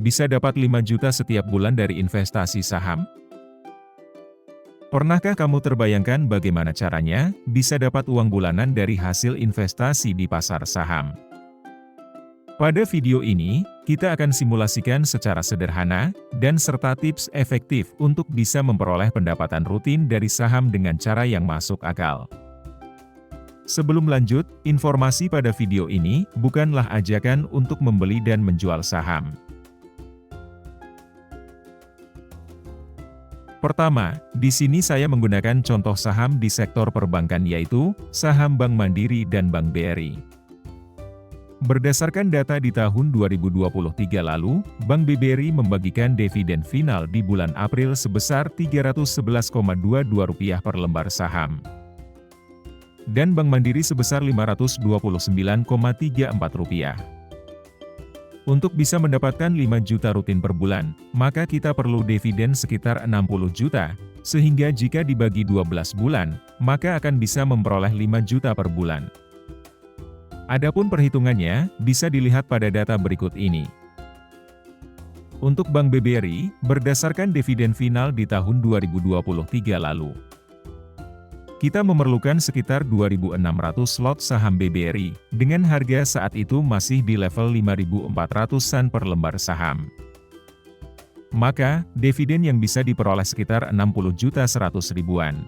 bisa dapat 5 juta setiap bulan dari investasi saham? Pernahkah kamu terbayangkan bagaimana caranya bisa dapat uang bulanan dari hasil investasi di pasar saham? Pada video ini, kita akan simulasikan secara sederhana, dan serta tips efektif untuk bisa memperoleh pendapatan rutin dari saham dengan cara yang masuk akal. Sebelum lanjut, informasi pada video ini bukanlah ajakan untuk membeli dan menjual saham. Pertama, di sini saya menggunakan contoh saham di sektor perbankan yaitu saham Bank Mandiri dan Bank BRI. Berdasarkan data di tahun 2023 lalu, Bank BRI membagikan dividen final di bulan April sebesar Rp311,22 per lembar saham. Dan Bank Mandiri sebesar Rp529,34. Untuk bisa mendapatkan 5 juta rutin per bulan, maka kita perlu dividen sekitar 60 juta, sehingga jika dibagi 12 bulan, maka akan bisa memperoleh 5 juta per bulan. Adapun perhitungannya, bisa dilihat pada data berikut ini. Untuk Bank BRI, berdasarkan dividen final di tahun 2023 lalu, kita memerlukan sekitar 2.600 lot saham BRI, dengan harga saat itu masih di level 5.400-an per lembar saham. Maka, dividen yang bisa diperoleh sekitar 60 juta 100 ribuan.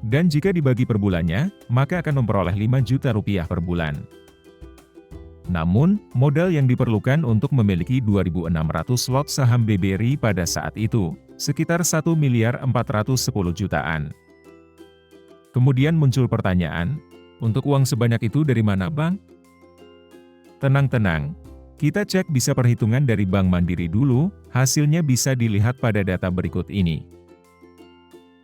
Dan jika dibagi per bulannya, maka akan memperoleh 5 juta rupiah per bulan. Namun, modal yang diperlukan untuk memiliki 2.600 lot saham BRI pada saat itu, sekitar 1.410 jutaan. Kemudian muncul pertanyaan, untuk uang sebanyak itu dari mana, Bang? Tenang-tenang, kita cek bisa perhitungan dari Bank Mandiri dulu, hasilnya bisa dilihat pada data berikut ini.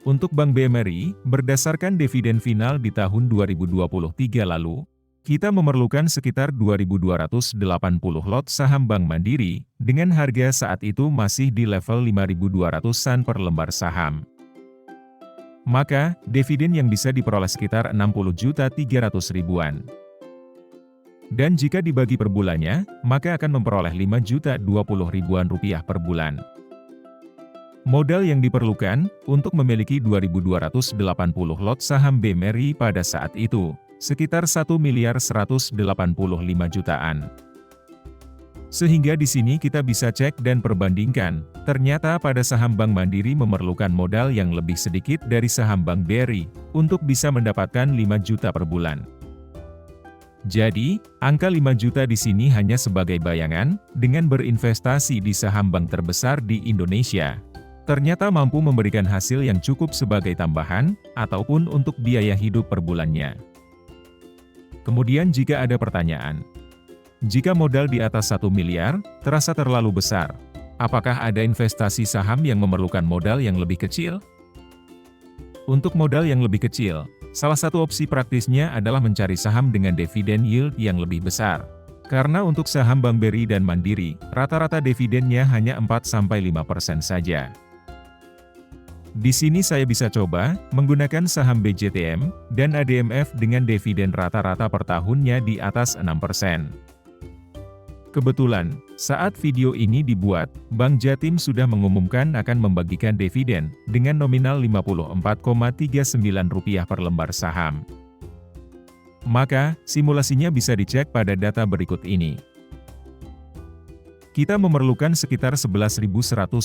Untuk Bank BRI, berdasarkan dividen final di tahun 2023 lalu, kita memerlukan sekitar 2.280 lot saham Bank Mandiri, dengan harga saat itu masih di level 5.200-an per lembar saham. Maka, dividen yang bisa diperoleh sekitar 60 juta 300 ribuan. Dan jika dibagi per bulannya, maka akan memperoleh 5 juta 20 ribuan rupiah per bulan. Modal yang diperlukan untuk memiliki 2.280 lot saham BRI pada saat itu, sekitar 1.185 jutaan. Sehingga di sini kita bisa cek dan perbandingkan, ternyata pada saham Bank Mandiri memerlukan modal yang lebih sedikit dari saham Bank BRI, untuk bisa mendapatkan 5 juta per bulan. Jadi, angka 5 juta di sini hanya sebagai bayangan, dengan berinvestasi di saham bank terbesar di Indonesia, ternyata mampu memberikan hasil yang cukup sebagai tambahan, ataupun untuk biaya hidup per bulannya. Kemudian jika ada pertanyaan, jika modal di atas 1 miliar, terasa terlalu besar, apakah ada investasi saham yang memerlukan modal yang lebih kecil? Untuk modal yang lebih kecil, salah satu opsi praktisnya adalah mencari saham dengan dividen yield yang lebih besar. Karena untuk saham Bank BRI dan Mandiri, rata-rata dividennya hanya 4-5% saja. Di sini saya bisa coba menggunakan saham BJTM dan ADMF dengan dividen rata-rata per tahunnya di atas 6%. Kebetulan, saat video ini dibuat, Bank Jatim sudah mengumumkan akan membagikan dividen dengan nominal Rp54,39 per lembar saham. Maka, simulasinya bisa dicek pada data berikut ini. Kita memerlukan sekitar 11.100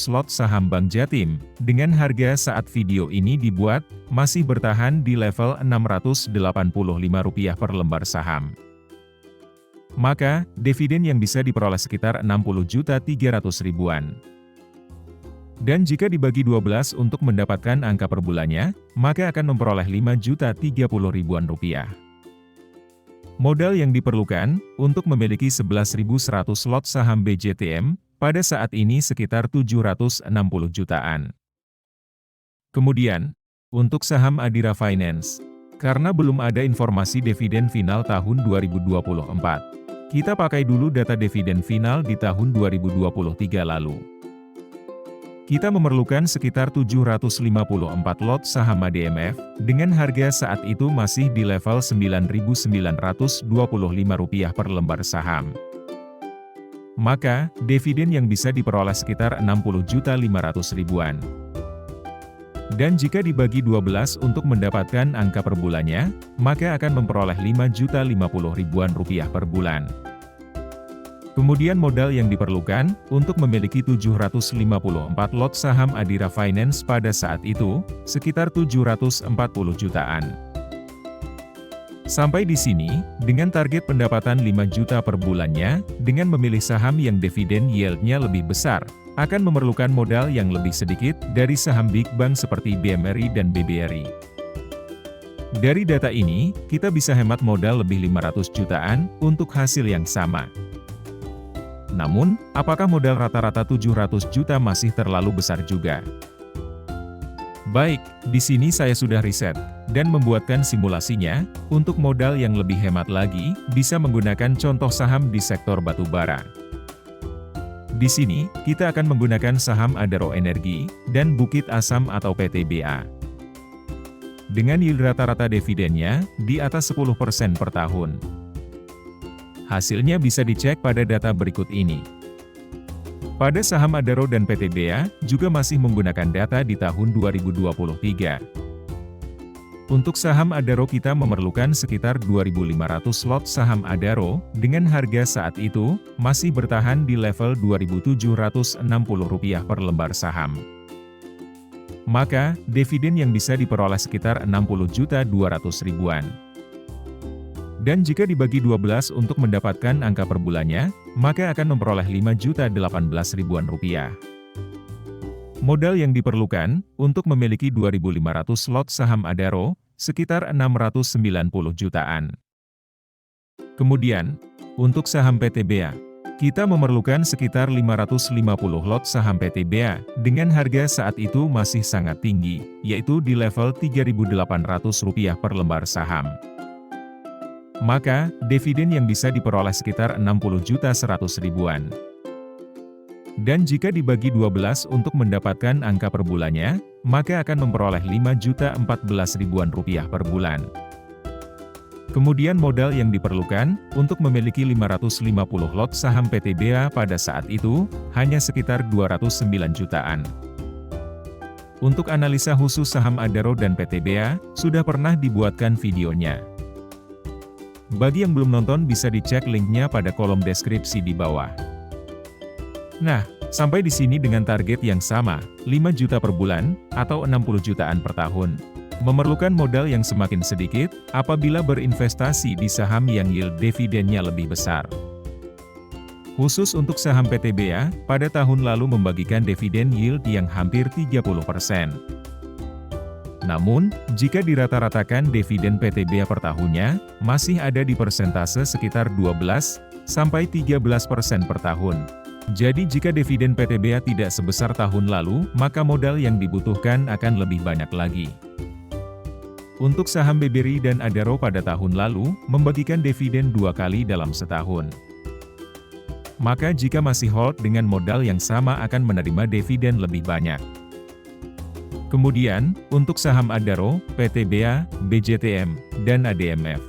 lot saham Bank Jatim, dengan harga saat video ini dibuat, masih bertahan di level Rp685 per lembar saham. Maka, dividen yang bisa diperoleh sekitar 60 juta 300 ribuan. Dan jika dibagi 12 untuk mendapatkan angka per bulannya, maka akan memperoleh 5 juta 30 ribuan rupiah. Modal yang diperlukan untuk memiliki 11.100 lot saham BJTM, pada saat ini sekitar 760 jutaan. Kemudian, untuk saham Adira Finance, karena belum ada informasi dividen final tahun 2024, kita pakai dulu data dividen final di tahun 2023 lalu. Kita memerlukan sekitar 754 lot saham ADMF, dengan harga saat itu masih di level Rp9.925 per lembar saham. maka dividen yang bisa diperoleh sekitar 60.500.000-an. Dan jika dibagi 12 untuk mendapatkan angka per bulannya, maka akan memperoleh 5.050.000-an rupiah per bulan. Kemudian modal yang diperlukan untuk memiliki 754 lot saham Adira Finance pada saat itu, sekitar 740 jutaan. Sampai di sini, dengan target pendapatan 5 juta per bulannya, dengan memilih saham yang dividen yield-nya lebih besar, akan memerlukan modal yang lebih sedikit dari saham Big Bank seperti BMRI dan BBRI. Dari data ini, kita bisa hemat modal lebih 500 jutaan untuk hasil yang sama. Namun, apakah modal rata-rata 700 juta masih terlalu besar juga? Baik, di sini saya sudah riset dan membuatkan simulasinya. Untuk modal yang lebih hemat lagi, bisa menggunakan contoh saham di sektor batubara. Di sini, kita akan menggunakan saham Adaro Energi dan Bukit Asam atau PTBA. Dengan yield rata-rata dividennya di atas 10% per tahun. Hasilnya bisa dicek pada data berikut ini. Pada saham Adaro dan PTBA, juga masih menggunakan data di tahun 2023. Untuk saham Adaro kita memerlukan sekitar 2.500 lot saham Adaro, dengan harga saat itu, masih bertahan di level Rp2.760 per lembar saham. Maka, dividen yang bisa diperoleh sekitar 60.200.000-an. Dan jika dibagi 12 untuk mendapatkan angka per bulannya, maka akan memperoleh 5.018.000-an rupiah. Modal yang diperlukan untuk memiliki 2.500 lot saham Adaro, sekitar 690 jutaan. Kemudian, untuk saham PTBA, kita memerlukan sekitar 550 lot saham PTBA, dengan harga saat itu masih sangat tinggi, yaitu di level Rp3.800 per lembar saham. Maka, dividen yang bisa diperoleh sekitar 60.100.000-an. Dan jika dibagi 12 untuk mendapatkan angka per bulannya, maka akan memperoleh 5.014.000-an rupiah per bulan. Kemudian modal yang diperlukan untuk memiliki 550 lot saham PTBA pada saat itu, hanya sekitar 209 jutaan. Untuk analisa khusus saham Adaro dan PTBA, sudah pernah dibuatkan videonya. Bagi yang belum nonton bisa dicek linknya pada kolom deskripsi di bawah. Nah, sampai di sini dengan target yang sama, 5 juta per bulan, atau 60 jutaan per tahun. Memerlukan modal yang semakin sedikit, apabila berinvestasi di saham yang yield dividennya lebih besar. Khusus untuk saham PTBA, pada tahun lalu membagikan dividen yield yang hampir 30%. Namun, jika dirata-ratakan dividen PTBA per tahunnya, masih ada di persentase sekitar 12–13% per tahun. Jadi jika dividen PTBA tidak sebesar tahun lalu, maka modal yang dibutuhkan akan lebih banyak lagi. Untuk saham BBRI dan Adaro pada tahun lalu, membagikan dividen 2 kali dalam setahun. Maka jika masih hold dengan modal yang sama akan menerima dividen lebih banyak. Kemudian, untuk saham Adaro, PTBA, BJTM, dan ADMF,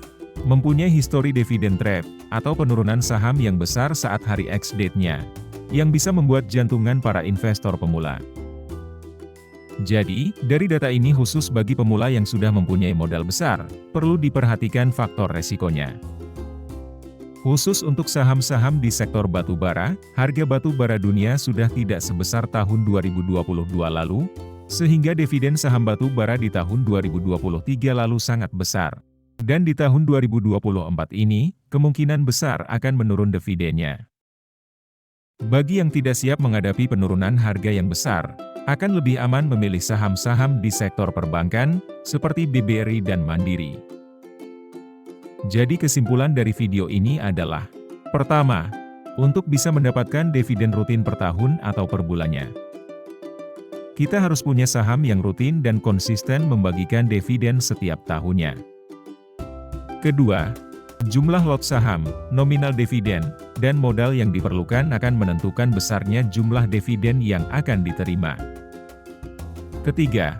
mempunyai histori dividen trap, atau penurunan saham yang besar saat hari ex-date-nya, yang bisa membuat jantungan para investor pemula. Jadi, dari data ini khusus bagi pemula yang sudah mempunyai modal besar, perlu diperhatikan faktor resikonya. Khusus untuk saham-saham di sektor batubara, harga batubara dunia sudah tidak sebesar tahun 2022 lalu, sehingga dividen saham batubara di tahun 2023 lalu sangat besar. Dan di tahun 2024 ini, kemungkinan besar akan menurun dividennya. Bagi yang tidak siap menghadapi penurunan harga yang besar, akan lebih aman memilih saham-saham di sektor perbankan, seperti BBRI dan Mandiri. Jadi kesimpulan dari video ini adalah, pertama, untuk bisa mendapatkan dividen rutin per tahun atau per bulannya, kita harus punya saham yang rutin dan konsisten membagikan dividen setiap tahunnya. Kedua, jumlah lot saham, nominal dividen, dan modal yang diperlukan akan menentukan besarnya jumlah dividen yang akan diterima. Ketiga,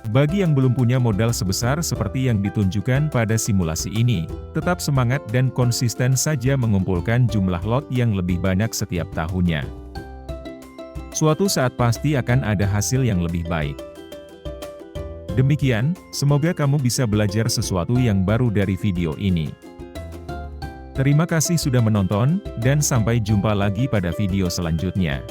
Bagi yang belum punya modal sebesar seperti yang ditunjukkan pada simulasi ini, tetap semangat dan konsisten saja mengumpulkan jumlah lot yang lebih banyak setiap tahunnya. Suatu saat pasti akan ada hasil yang lebih baik. Demikian, semoga kamu bisa belajar sesuatu yang baru dari video ini. Terima kasih sudah menonton, dan sampai jumpa lagi pada video selanjutnya.